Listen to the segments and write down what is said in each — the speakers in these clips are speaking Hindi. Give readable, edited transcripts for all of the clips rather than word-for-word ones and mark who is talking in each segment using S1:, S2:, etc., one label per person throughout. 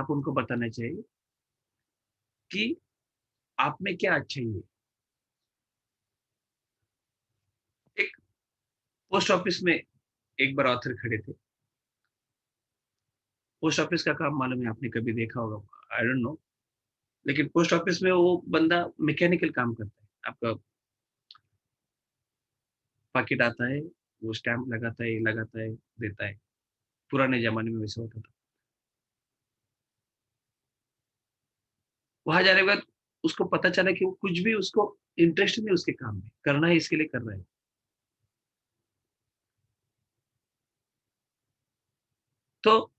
S1: आप उनको बताना चाहिए कि आप में क्या अच्छाई है। एक पोस्ट ऑफिस में एक बार ऑथर खड़े थे। पोस्ट ऑफिस का काम मालूम है आपने कभी देखा होगा, आई डोंट नो। लेकिन पोस्ट ऑफिस में वो बंदा मैकेनिकल काम करता है। आपका पाकिट आता है, वो स्टैम्प लगाता है, देता है। पुराने ज़माने में वैसा होता था। वहाँ जाने के बाद उसको पता चला कि वो कुछ भी उसको इंटरेस्ट नहीं उसके काम में, करना है इसके लिए कर रहा है। तो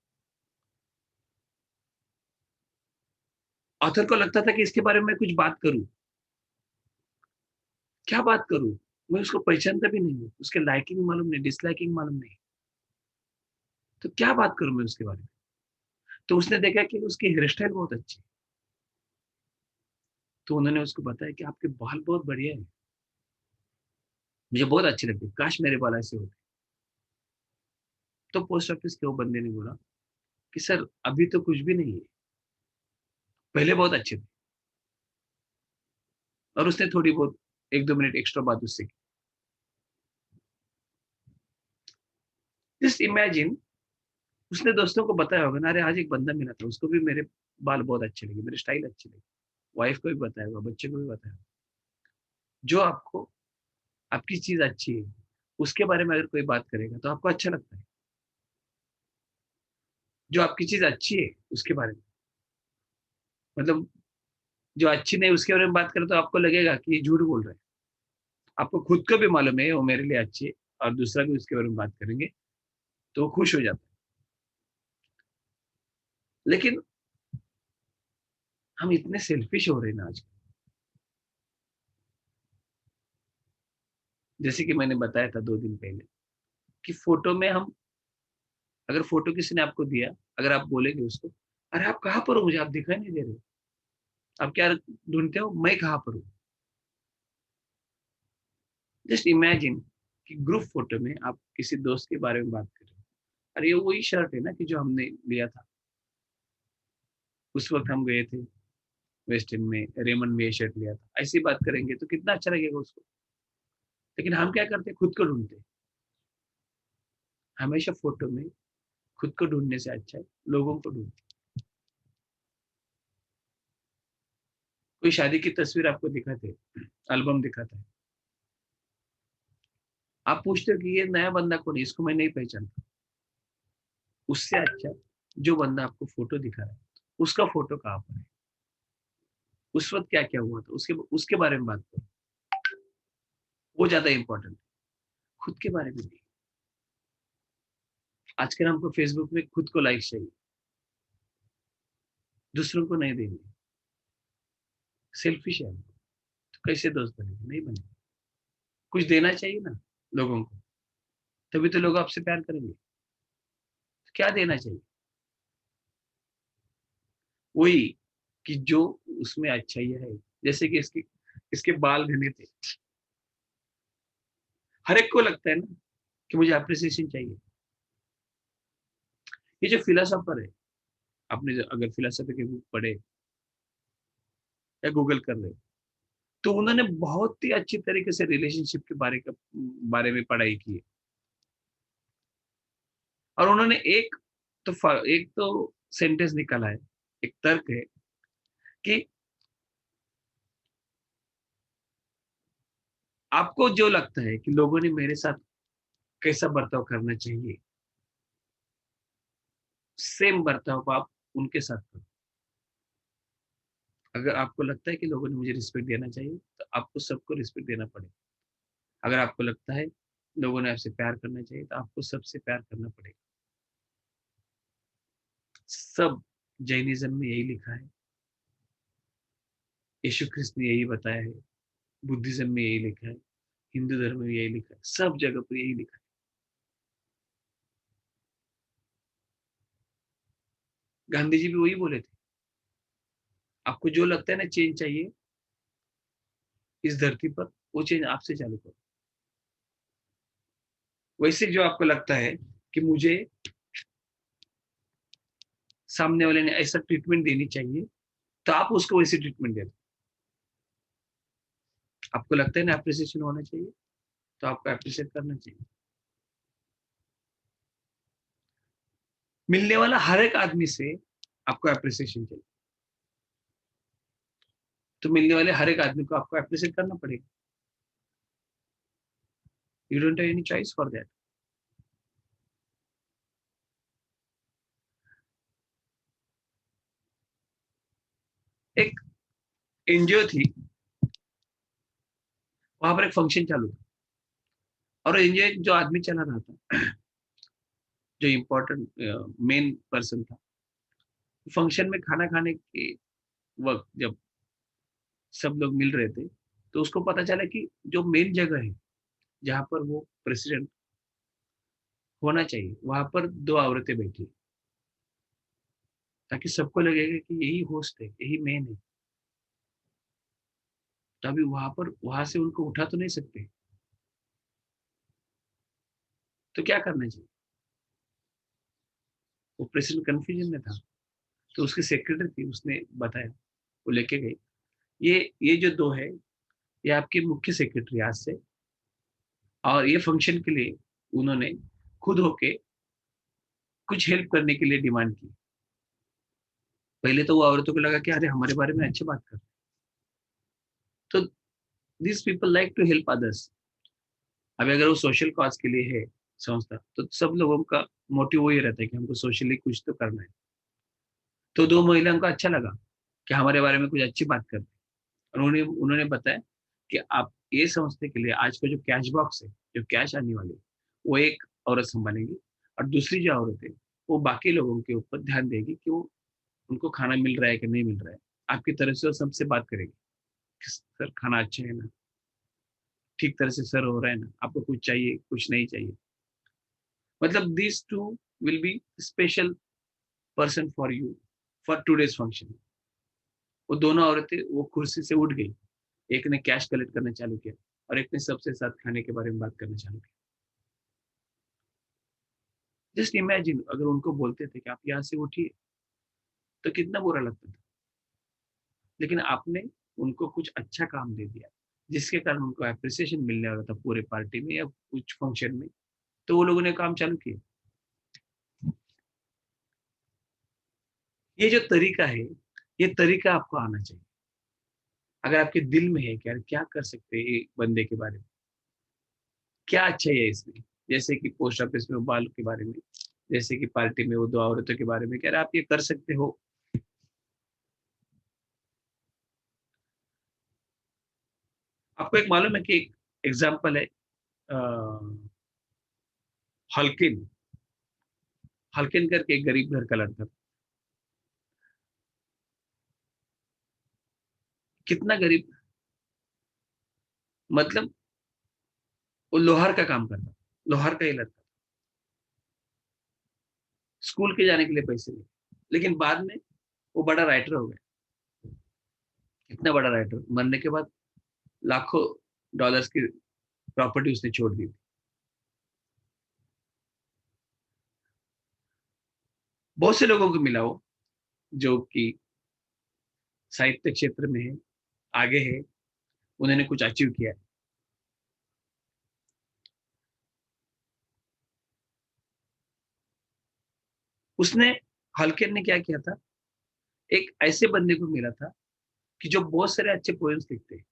S1: ऑथर को लगता था कि इसके बारे में कुछ बात करूँ। क्या बात करूँ? मैं उसको पहचानता भी नहीं हूँ। उसके लाइकिंग मालूम नहीं, डिसलाइकिंग मालूम नहीं। तो क्या बात करूँ मैं उसके बारे में? तो उसने देखा कि उसकी हेयर स्टाइल बहुत अच्छी है। तो उन्होंने उसको बताया कि आपके बाल बहुत बढ़िया है। मुझे बहुत अच्छे लगते हैं। काश मेरे बाल ऐसे होते। तो पोस्ट ऑफिस के वो बंदे ने बोला कि सर अभी तो कुछ भी नहीं है। पहले बहुत अच्छे थे। और उसने थोड़ी बहुत 1-2 मिनट एक्स्ट्रा बात उससे की। जस्ट इमेजिन उसने दोस्तों को बताया होगा ना, अरे आज एक बंदा मिला था, उसको भी मेरे बाल बहुत अच्छे लगे, मेरी स्टाइल अच्छी लगी। वाइफ को भी बताया होगा, बच्चे को भी बताया होगा। जो आपको आपकी चीज़ अच्छी है, उसके बारे में अगर कोई बात करेगा तो आपको अच्छा लगता है। जो आपकी चीज़ अच्छी है, उसके बारे में मतलब जो अच्छी नहीं उसके बारे में बात करें तो आपको लगेगा कि ये झूठ बोल रहा है। आपको खुद को भी मालूम है वो मेरे लिए अच्छी है और दूसरा भी उसके बारे में बात करेंगे, तो वो खुश हो जाता है। लेकिन हम इतने सेल्फिश हो रहे हैं ना आजकल। जैसे कि मैंने बताया था 2 दिन पहले कि फ़ोटो में हम अगर फ़ोटो किसी ने आपको दिया, अगर आप बोलेंगे उसको, "अरे! आप कहाँ पर हो? मुझे आप दिखाई नहीं दे रहे हो। आप क्या ढूँढते हो? मैं कहाँ पर हूँ?" जस्ट इमेजिन कि ग्रुप फ़ोटो में आप किसी दोस्त के बारे में बात कर रहे हो। अरे! ये वही शर्ट है ना कि जो हमने लिया था। उस वक़्त हम गए थे वेस्ट एंड में, रेमंड में ये शर्ट लिया था। ऐसी बात करेंगे तो कितना अच्छा लगेगा उसको। लेकिन हम क्या करते हैं, खुद को ढूँढते हैं। हमेशा फ़ोटो में खुद को ढूँढने से अच्छा है, लोगों को ढूँढो। कोई शादी की तस्वीर आपको दिखाते हैं, एल्बम दिखाता है। आप पूछते हो कि ये नया बंदा कौन है? इसको मैं नहीं पहचानता। उससे अच्छा जो बंदा आपको फ़ोटो दिखा रहा है, उसका फ़ोटो कहाँ पर है? उस वक़्त क्या-क्या हुआ था? उसके उसके बारे में बात करो। वो ज़्यादा इम्पोर्टेंट है, खुद के बारे में नहीं। आजकल हमको फ़ेसबुक में खुद को लाइक्स चाहिए, दूसरों को नहीं देंगे। सेल्फिश है हम, तो कैसे दोस्त बनेंगे? नहीं बनेंगे। कुछ देना चाहिए ना लोगों को, तभी तो लोग आपसे प्यार करेंगे। तो क्या देना चाहिए? वही कि जो उसमें अच्छाइयाँ है, जैसे कि इसके इसके बाल घने थे। हर एक को लगता है ना कि मुझे एप्रिसिएशन चाहिए। ये जो फिलॉसोफर है, आपने अगर फिलॉसफी की बुक पढ़े या गूगल कर ले, तो उन्होंने बहुत ही अच्छी तरीके से रिलेशनशिप के बारे में पढ़ाई की है। और उन्होंने एक तो सेंटेंस निकाला है, एक तर्क है कि आपको जो लगता है कि लोगों ने मेरे साथ कैसा बर्ताव करना चाहिए, सेम बर्ताव आप उनके साथ करो। अगर आपको लगता है कि लोगों ने मुझे रिस्पेक्ट देना चाहिए, तो आपको सबको रिस्पेक्ट देना पड़ेगा। अगर आपको लगता है लोगों ने आपसे प्यार करना चाहिए, तो आपको सबसे प्यार करना पड़ेगा। सब जैनिज़्म में यही लिखा है, यीशु ख्रिस्त ने यही बताया है, बुद्धिज़्म में यही लिखा है, हिंदू धर्म में यही लिखा है, सब जगह पर यही लिखा है। गांधी जी भी वही बोले थे, आपको जो लगता है ना चेंज चाहिए इस धरती पर, वो चेंज आपसे चालू करो। वैसे जो आपको लगता है कि मुझे सामने वाले ने ऐसा ट्रीटमेंट देनी चाहिए, तो आप उसको वैसी ट्रीटमेंट दे दो। आपको लगता है ना अप्रिसिएशन होना चाहिए, तो आपको अप्रिशिएट करना चाहिए। मिलने वाला हर एक आदमी से आपको अप्रिसिएशन चाहिए, तो मिलने वाले हर एक आदमी को आपको अप्रिशिएट करना पड़ेगा। You don't have any choice for that. एक एनजीओ थी, वहां पर एक फंक्शन चालू था, और एनजीओ जो आदमी चला रहा था, जो इम्पोर्टेंट मेन पर्सन था, फंक्शन में खाना खाने के वक्त जब सब लोग मिल रहे थे, तो उसको पता चला कि जो मेन जगह है जहां पर वो प्रेसिडेंट होना चाहिए, वहां पर दो औरतें बैठी, ताकि सबको लगेगा कि यही होस्ट है, यही मेन है। तो अभी वहां से उनको उठा तो नहीं सकते, तो क्या करना चाहिए? वो प्रेसिडेंट कंफ्यूजन में था, तो उसकी सेक्रेटरी थी, उसने बताया, वो लेके गई, ये जो दो है, ये आपके मुख्य सेक्रेटरी आज से, और ये फंक्शन के लिए उन्होंने खुद होके कुछ हेल्प करने के लिए डिमांड की। पहले तो वो औरतों को लगा कि अरे हमारे बारे में अच्छी बात कर, तो this people like to help others. अब अगर वो सोशल कॉज के लिए है संस्था, तो सब लोगों का मोटिव वही रहता है कि हमको सोशली कुछ तो करना है। तो दो महिलाओं को अच्छा लगा कि हमारे बारे में कुछ अच्छी बात कर रहे हैं। और उन्होंने उन्होंने बताया कि आप ये संस्था के लिए आज का जो कैश बॉक्स है, जो कैश आने वाली है, वो एक औरत संभालेगी, और दूसरी जो औरत है वो बाकी लोगों के ऊपर ध्यान देगी कि वो उनको खाना मिल रहा है कि नहीं मिल रहा है। आपकी तरफ से वो सबसे बात करेगी कि सर खाना अच्छा है ना, ठीक तरह से सर्व हो रहा है ना, आपको कुछ चाहिए कुछ नहीं चाहिए। मतलब this two will be special person for you for today's function. वो दोनों औरतें वो कुर्सी से उठ गई, एक ने कैश कलेक्ट करना चालू किया, और एक ने सबसे साथ खाने के बारे में बात करना चालू किया। जस्ट इमेजिन अगर उनको बोलते थे कि आप यहाँ से उठिए, तो कितना बुरा लगता था। लेकिन आपने उनको कुछ अच्छा काम दे दिया, जिसके कारण उनको अप्रिसिएशन मिलने वाला था पूरे पार्टी में या कुछ फंक्शन में, तो वो लोगों ने काम चालू किया। ये जो तरीका है, ये तरीका आपको आना चाहिए। अगर आपके दिल में है कि यार क्या कर सकते हैं एक बंदे के बारे में, क्या अच्छा है इसमें, जैसे कि पोस्ट ऑफिस में वो बाल के बारे में, जैसे कि पार्टी में वो दो औरतों के बारे में, क्या आप ये कर सकते हो? आपको एक मालूम है कि एक एग्जाम्पल है, हल्किन। हल्किन करके एक गरीब घर का लड़का था। कितना गरीब, मतलब वो लोहार का काम करता, लोहार का ही लड़का, स्कूल के जाने के लिए पैसे नहीं। लेकिन बाद में वो बड़ा राइटर हो गया। इतना बड़ा राइटर, मरने के बाद लाखों डॉलर्स की प्रॉपर्टी उसने छोड़ दी थी। बहुत से लोगों को मिला वो, जो कि साहित्य क्षेत्र में है, आगे है, उन्होंने कुछ अचीव किया है। उसने, हल्के ने क्या किया था, एक ऐसे बंदे को मिला था कि जो बहुत सारे अच्छे पोएम्स लिखते हैं,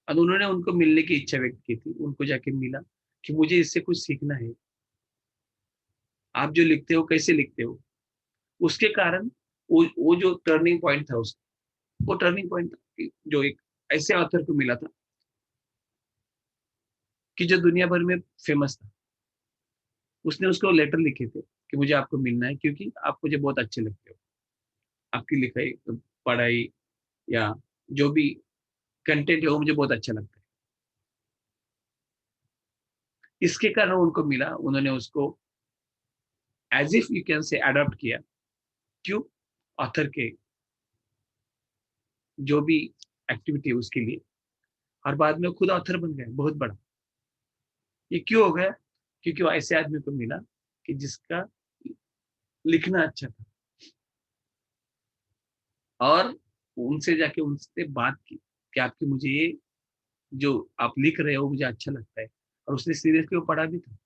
S1: और उन्होंने उनको मिलने की इच्छा व्यक्त की थी। उनको जाके मिला कि मुझे इससे कुछ सीखना है, आप जो लिखते हो कैसे लिखते हो। उसके कारण वो जो टर्निंग पॉइंट था उसका, वो टर्निंग पॉइंट जो एक ऐसे ऑथर को मिला था कि जो दुनिया भर में फेमस था। उसने उसको लेटर लिखे थे कि मुझे आपको मिलना है, क्योंकि आप मुझे बहुत अच्छे लगते हो, आपकी लिखाई, पढ़ाई, या जो भी कंटेंट है वो मुझे बहुत अच्छा लगता है। इसके कारण उनको मिला, उन्होंने उसको as if you can say adopt किया। क्यों? ऑथर के जो भी एक्टिविटी है उसके लिए, और बाद में खुद ऑथर बन गए बहुत बड़ा। ये क्यों हो गया? क्योंकि वो ऐसे आदमी को मिला कि जिसका लिखना अच्छा था, और उनसे जाके उनसे बात की कि आपकी मुझे ये जो आप लिख रहे हो मुझे अच्छा लगता है, और उसने सीरियसली वो पढ़ा भी था।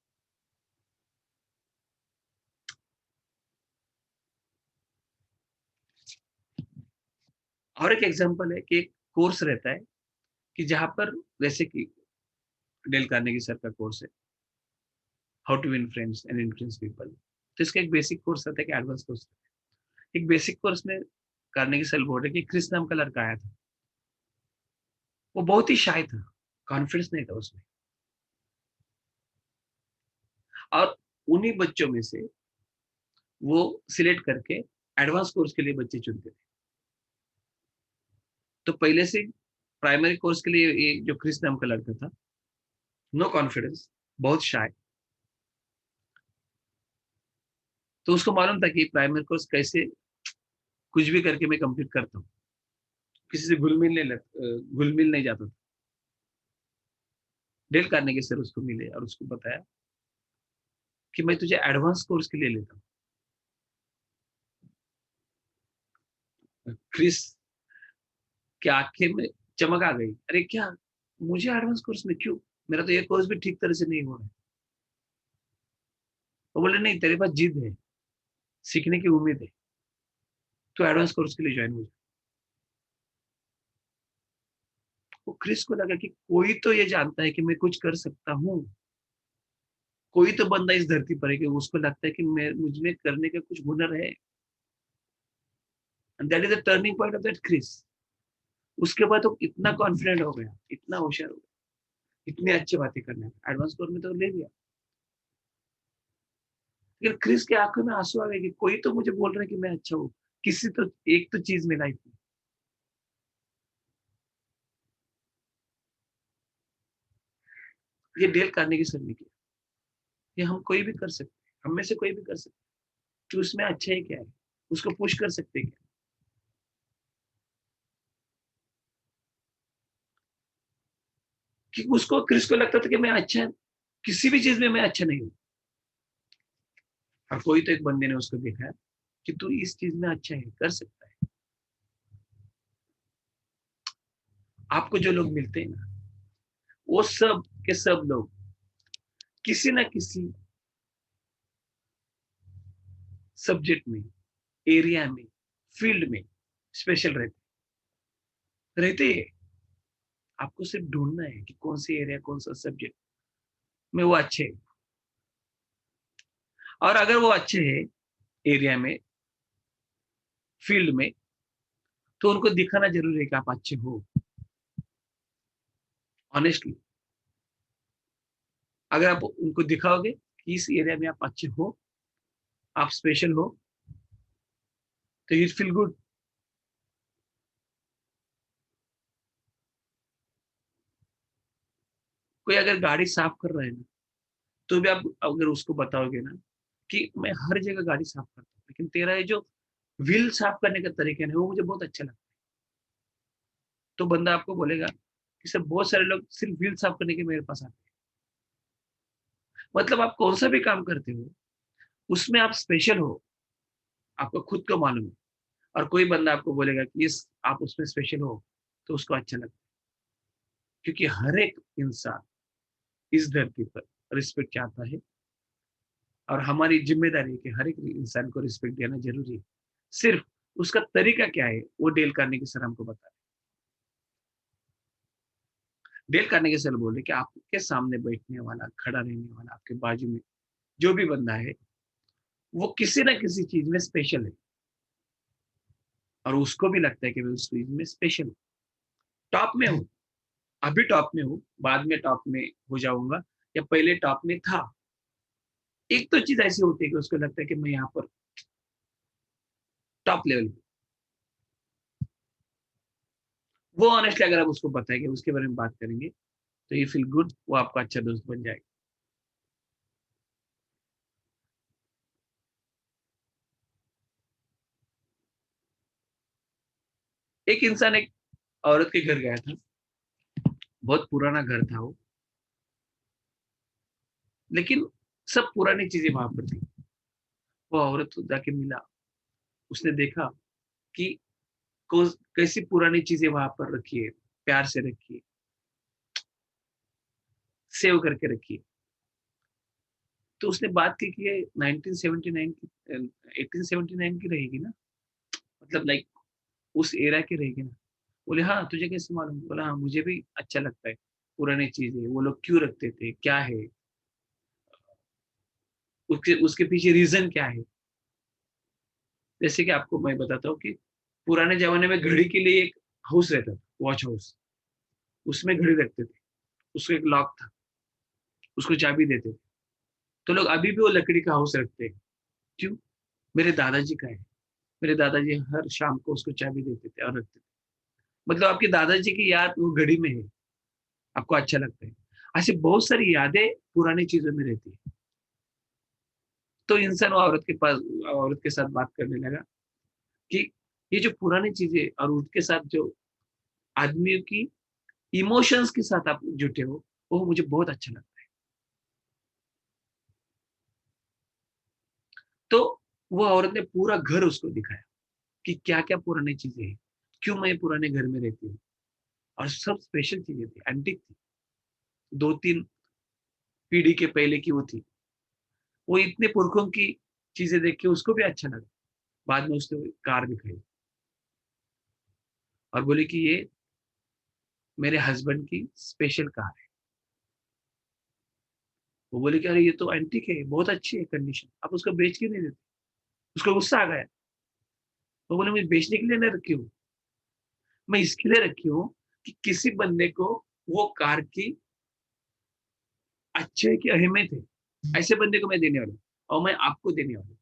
S1: और एक एग्जांपल है कि एक कोर्स रहता है कि जहाँ पर, जैसे कि डेल कार्नेगी सर का कोर्स है, how to win friends and influence people. तो इसका एक बेसिक कोर्स रहता है कि एडवांस कोर्स। एक बेसिक कोर्स में कार्नेगी सर बोल रहे कि क्रिस नाम का लड़का आया था, वो बहुत ही शाय था, कॉन्फिडेंस नहीं था उसमें, और उन्हीं बच्चों में से वो सिलेक्ट करके एडवांस कोर्स के लिए बच्चे चुनते थे। तो पहले से प्राइमरी कोर्स के लिए ये जो क्रिस नाम का लड़का था, नो कॉन्फिडेंस, बहुत शाय, तो उसको मालूम था कि प्राइमरी कोर्स कैसे कुछ भी करके मैं कंप्लीट करता हूँ, किसी से घुल मिल नहीं जाता था। डेल कार्नेगी सर उसको मिले और उसको बताया कि मैं तुझे एडवांस कोर्स के लिए लेता हूँ। क्रिस की आंखें में चमक आ गई, अरे क्या, मुझे एडवांस कोर्स में क्यों, मेरा तो ये कोर्स भी ठीक तरह से नहीं हो रहा है। वो बोले नहीं, तेरे पास जिद है, सीखने की उम्मीद है, तो एडवांस कोर्स के लिए ज्वाइन हो जा। वो क्रिस को लगा कि कोई तो ये जानता है कि मैं कुछ कर सकता हूँ, कोई तो बंदा इस धरती पर है कि उसको लगता है कि मैं मुझ में करने का कुछ हुनर है। And that is the turning point of that crisis. उसके बाद वो इतना कॉन्फिडेंट हो गया, इतना होशियार हो गया, इतनी अच्छी बातें करने में, एडवांस कोर्स में तो ले लिया। लेकिन क्रिस के आंखों में आंसू आ गए कि कोई तो मुझे बोल रहा है कि मैं अच्छा हूँ, किसी तो एक तो चीज में लाइफ में। ये डेल कार्नेगी सर ने किया, ये हम कोई भी कर सकते हैं, हम में से कोई भी कर सकते हैं, कि उसमें अच्छा है क्या है, उसको पुश कर सकते हैं क्या। कि उसको, क्रिस को लगता था कि मैं अच्छा, किसी भी चीज में मैं अच्छा नहीं हूँ, और कोई तो एक बंदे ने उसको देखा कि तू इस चीज में अच्छा है, कर सकता है। आपको जो लोग मिलते हैं ना, वो सब के सब लोग किसी ना किसी सब्जेक्ट में, एरिया में, फील्ड में स्पेशल रहते हैं। आपको सिर्फ ढूंढना है कि कौन सी एरिया, कौन सा सब्जेक्ट में वो अच्छे हैं। और अगर वो अच्छे हैं एरिया में, फील्ड में, तो उनको दिखाना जरूरी है कि आप अच्छे हो। ऑनेस्टली, अगर आप उनको दिखाओगे कि इस एरिया में आप अच्छे हो, आप स्पेशल हो, तो यू फील गुड। कोई अगर गाड़ी साफ कर रहा है ना, तो भी आप अगर उसको बताओगे ना कि मैं हर जगह गाड़ी साफ करता हूँ, लेकिन तेरा ये जो व्हील साफ करने का तरीका है वो मुझे बहुत अच्छा लगता है, तो बंदा आपको बोलेगा कि सर बहुत सारे लोग सिर्फ व्हील साफ करने के मेरे पास आते हैं। मतलब आप कौन सा भी काम करते हो, उसमें आप स्पेशल हो, आपको खुद को मालूम है, और कोई बंदा आपको बोलेगा कि इस आप उसमें स्पेशल हो, तो उसको अच्छा लगता है। क्योंकि हर एक इंसान इस धरती पर रिस्पेक्ट चाहता है, और हमारी जिम्मेदारी है कि हर एक इंसान को रिस्पेक्ट देना जरूरी है। सिर्फ उसका तरीका क्या है, वो डेल कार्नेगी सर हमको बता रहे। डेल कार्नेगी सर बोल रहे कि आपके सामने बैठने वाला, खड़ा रहने वाला, आपके बाजू में जो भी बंदा है, वो किसी ना किसी चीज में स्पेशल है, और उसको भी लगता है कि मैं उस चीज में स्पेशल हूँ, टॉप में हूँ। अभी टॉप में हूँ, बाद में टॉप में हो जाऊंगा, या पहले टॉप में था। एक तो चीज ऐसी होती है कि उसको लगता है कि मैं यहाँ पर टॉप लेवल पे। वो ऑनेस्टली अगर आप उसको बताएंगे, उसके बारे में बात करेंगे, तो ये फील गुड, वो आपका अच्छा दोस्त बन जाएगा। एक इंसान एक औरत के घर गया था, बहुत पुराना घर था वो, लेकिन सब पुरानी चीजें वहां पर थी। वो औरत को जाके मिला, उसने देखा कि कैसी पुरानी चीजें वहां पर रखी है, प्यार से रखी है, सेव करके रखी है। तो उसने बात की कि ये 1979 की 1879 की रहेगी ना, मतलब लाइक उस एरा की रहेगी ना। बोले हाँ, तुझे कैसे मालूम? बोला हाँ, मुझे भी अच्छा लगता है पुरानी चीजें, वो लोग क्यों रखते थे, क्या है उसके उसके पीछे रीजन क्या है। जैसे कि आपको मैं बताता हूँ कि पुराने जमाने में घड़ी के लिए एक हाउस रहता था, वॉच हाउस, उसमें घड़ी रखते थे, उसको एक लॉक था, उसको चाबी देते थे। तो लोग अभी भी वो लकड़ी का हाउस रखते हैं। क्यों? मेरे दादाजी का है, मेरे दादाजी हर शाम को उसको चाबी देते थे और रखते थे। मतलब आपके दादाजी की याद वो घड़ी में है, आपको अच्छा लगता है। ऐसी बहुत सारी यादें पुरानी चीजों में रहती है। तो इंसान वो औरत के पास, औरत के साथ बात करने लगा कि ये जो पुरानी चीजें और उसके साथ जो आदमियों की इमोशंस के साथ आप जुटे हो, वो मुझे बहुत अच्छा लगता है। तो वो औरत ने पूरा घर उसको दिखाया कि क्या क्या पुरानी चीजें हैं, क्यों मैं पुराने घर में रहती हूँ। और सब स्पेशल चीजें थी, एंटीक थी, 2-3 पीढ़ी के पहले की वो थी। वो इतने पुरखों की चीजें देख के उसको भी अच्छा लगा। बाद में उसने कार दिखाई और बोले कि ये मेरे हस्बैंड की स्पेशल कार है। वो बोले कि अरे ये तो एंटीक है, बहुत अच्छी है कंडीशन, आप उसको बेच के नहीं देते। उसको गुस्सा आ गया। वो बोले मैं बेचने के लिए नहीं रखी हूँ, मैं इसके लिए रखी हूँ कि किसी बंदे को वो कार की अच्छे की अहमियत है, ऐसे बंदे को मैं देने वाला हूँ और मैं आपको देने वाला हूँ।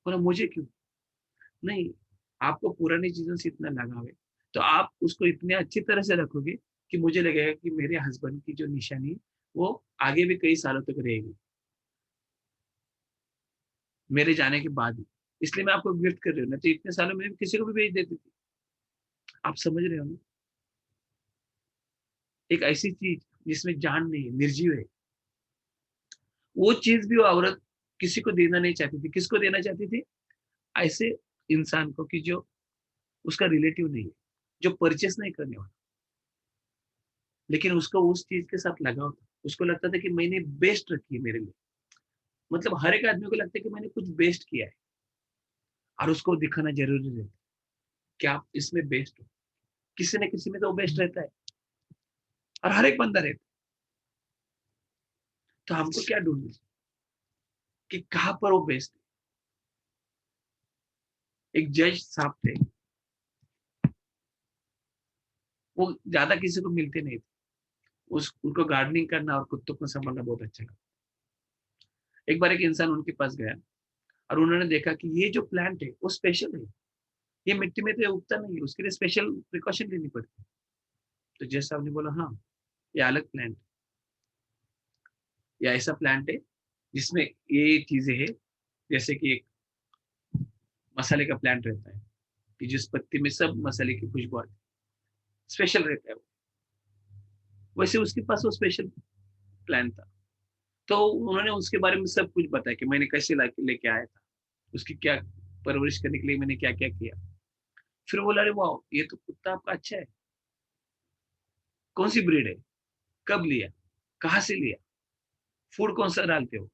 S1: बोला मुझे क्यों? नहीं, आपको पुरानी चीजों से इतना लगाव है, तो आप उसको इतने अच्छी तरह से रखोगे कि मुझे लगेगा कि मेरे हस्बैंड की जो निशानी है, वो आगे भी कई सालों तक रहेगी, मेरे जाने के बाद भी। इसलिए मैं आपको गिफ्ट कर रही हूँ, ना तो इतने सालों में किसी को भी बेच देती थी। आप समझ रहे हो ना? एक ऐसी चीज जिसमें जान नहीं है, निर्जीव है, वो चीज भी वो औरत किसी को देना नहीं चाहती थी। किसको देना चाहती थी? ऐसे इंसान को कि जो उसका रिलेटिव नहीं है, जो परचेस नहीं करने वाला, लेकिन उसको उस चीज के साथ लगाव था। उसको लगता था कि मैंने बेस्ट रखी है मेरे लिए। मतलब हर एक आदमी को लगता है कि मैंने कुछ बेस्ट किया है और उसको दिखाना जरूरी रहता है कि आप इसमें बेस्ट हो। किसी न किसी में तो वो बेस्ट रहता है और हर एक बंदा रहता है। तो हमको क्या ढूंढना है कि कहाँ पर वो बेस्ट है। एक जज साहब थे, वो ज्यादा किसी को मिलते नहीं थे। उस उनको गार्डनिंग करना और कुत्तों को संभालना बहुत अच्छा लगा। एक बार एक इंसान उनके पास गया और उन्होंने देखा कि ये जो प्लांट है वो स्पेशल है, ये मिट्टी में तो उगता नहीं है, उसके लिए स्पेशल प्रिकॉशन लेनी पड़ती है। तो जज साहब ने बोला हाँ, ये अलग प्लांट, या ऐसा प्लांट है जिसमें ये चीजें हैं। जैसे कि एक मसाले का प्लांट रहता है कि जिस पत्ती में सब मसाले की खुशबू आती है, स्पेशल रहता है वो। वैसे उसके पास वो स्पेशल प्लांट था। तो उन्होंने उसके बारे में सब कुछ बताया कि मैंने कैसे लेके आया था, उसकी क्या परवरिश करने के लिए मैंने क्या क्या किया। फिर वो बोला अरे वाह, ये तो कुत्ता आपका अच्छा है, कौन सी ब्रीड है, कब लिया, कहाँ से लिया, फूड कौन सा डालते हो।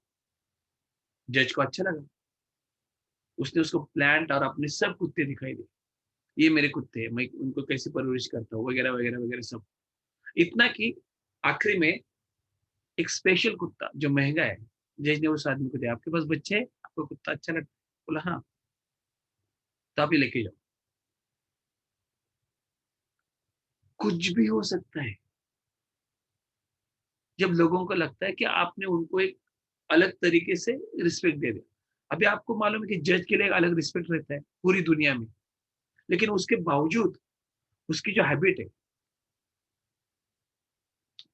S1: जज को अच्छा लगा। उसने उसको प्लांट और अपने सब कुत्ते दिखाई दिए। ये मेरे कुत्ते हैं, मैं उनको कैसे परवरिश करता हूँ, वगैरह वगैरह वगैरह सब। इतना कि आखिरी में एक स्पेशल कुत्ता जो महंगा है, जज ने उस आदमी को दिया। आपके पास बच्चे हैं, आपको कुत्ता अच्छा लगता है? बोला हाँ, तो आप ही लेके जाओ। कुछ भी हो सकता है जब लोगों को लगता है कि आपने उनको एक अलग तरीके से रिस्पेक्ट दे दिया। अभी आपको मालूम है कि जज के लिए एक अलग रिस्पेक्ट रहता है पूरी दुनिया में, लेकिन उसके बावजूद उसकी जो हैबिट है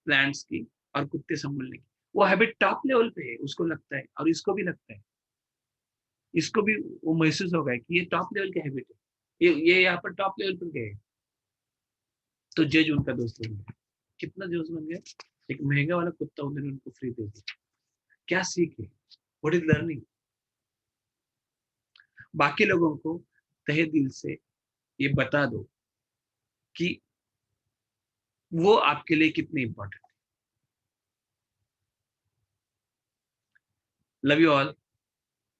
S1: प्लांट्स की और कुत्ते संभालने की, वो हैबिट टॉप लेवल पे है, उसको लगता है और इसको भी लगता है। इसको भी वो महसूस होगा कि ये टॉप लेवल की हैबिट है, ये यहाँ पर टॉप लेवल पर गए। तो जज उनका दोस्त बन गया। कितना दोस्त बन गया? एक महंगा वाला कुत्ता उन्होंने उनको फ्री दे दिया। क्या सीख है? What is learning? बाकी लोगों को तहे दिल से ये बता दो कि वो आपके लिए कितने इंपॉर्टेंट है। Love you all.